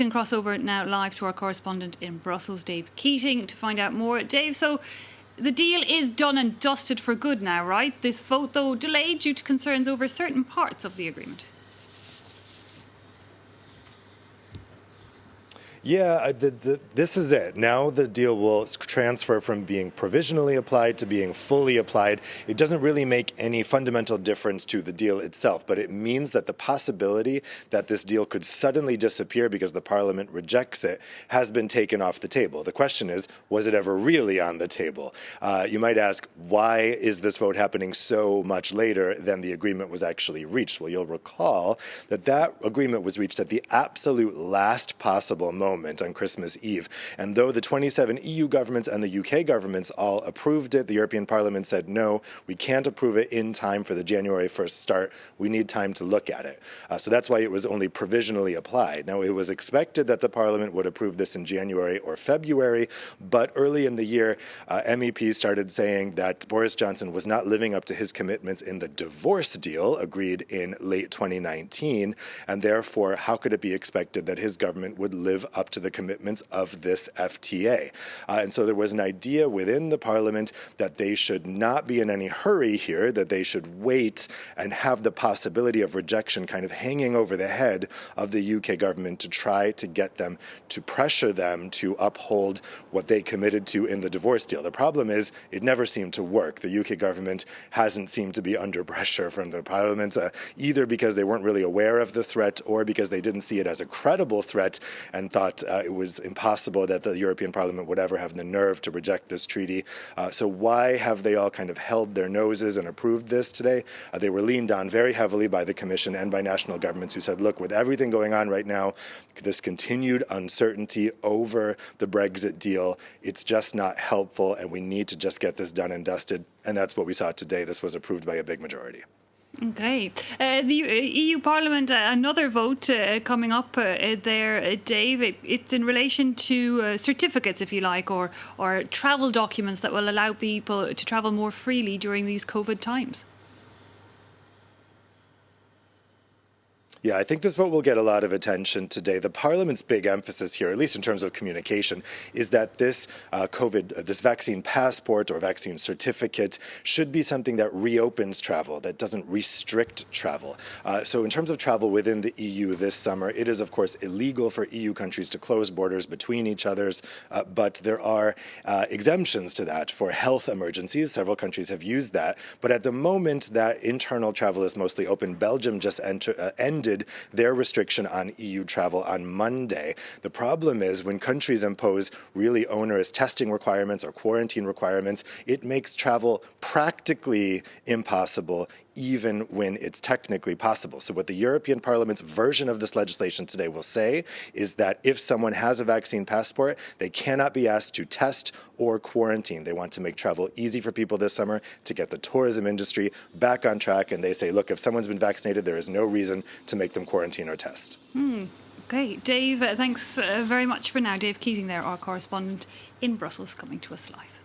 can cross over now live to our correspondent in Brussels, Dave Keating, to find out more. Dave, so the deal is done and dusted for good now, right? This vote, though, delayed due to concerns over certain parts of the agreement. Yeah, this is it. Now the deal will transfer from being provisionally applied to being fully applied. It doesn't really make any fundamental difference to the deal itself, but it means that the possibility that this deal could suddenly disappear because the parliament rejects it has been taken off the table. The question is, was it ever really on the table? You might ask, why is this vote happening so much later than the agreement was actually reached? Well, you'll recall that that agreement was reached at the absolute last possible moment on Christmas Eve. And though the 27 EU governments and the UK governments all approved it, the European Parliament said, no, we can't approve it in time for the January 1st start. We need time to look at it. So that's why it was only provisionally applied. Now, it was expected that the Parliament would approve this in January or February, but early in the year, MEPs started saying that Boris Johnson was not living up to his commitments in the divorce deal agreed in late 2019, and therefore, how could it be expected that his government would live up to the commitments of this FTA? And so there was an idea within the Parliament that they should not be in any hurry here, that they should wait and have the possibility of rejection kind of hanging over the head of the UK government to try to get them, to pressure them to uphold what they committed to in the divorce deal. The problem is it never seemed to work. The UK government hasn't seemed to be under pressure from the Parliament, either because they weren't really aware of the threat or because they didn't see it as a credible threat and thought it was impossible that the European Parliament would ever have the nerve to reject this treaty. So why have they all kind of held their noses and approved this today? They were leaned on very heavily by the Commission and by national governments who said, look, with everything going on right now, this continued uncertainty over the Brexit deal, it's just not helpful, and we need to just get this done and dusted. And that's what we saw today. This was approved by a big majority. Okay. The EU Parliament, another vote coming up there, Dave. It's in relation to certificates, if you like, or travel documents that will allow people to travel more freely during these COVID times. Yeah, I think this vote will get a lot of attention today. The Parliament's big emphasis here, at least in terms of communication, is that this this vaccine passport or vaccine certificate should be something that reopens travel, that doesn't restrict travel. So in terms of travel within the EU this summer, it is, of course, illegal for EU countries to close borders between each other's, but there are exemptions to that for health emergencies. Several countries have used that. But at the moment that internal travel is mostly open, Belgium just ended their restriction on EU travel on Monday. The problem is when countries impose really onerous testing requirements or quarantine requirements, it makes travel practically impossible, even when it's technically possible. So what the European Parliament's version of this legislation today will say is that if someone has a vaccine passport, they cannot be asked to test or quarantine. They want to make travel easy for people this summer to get the tourism industry back on track. And they say, look, if someone's been vaccinated, there is no reason to make them quarantine or test. Okay, Dave, thanks very much for now. Dave Keating there, our correspondent in Brussels, coming to us live.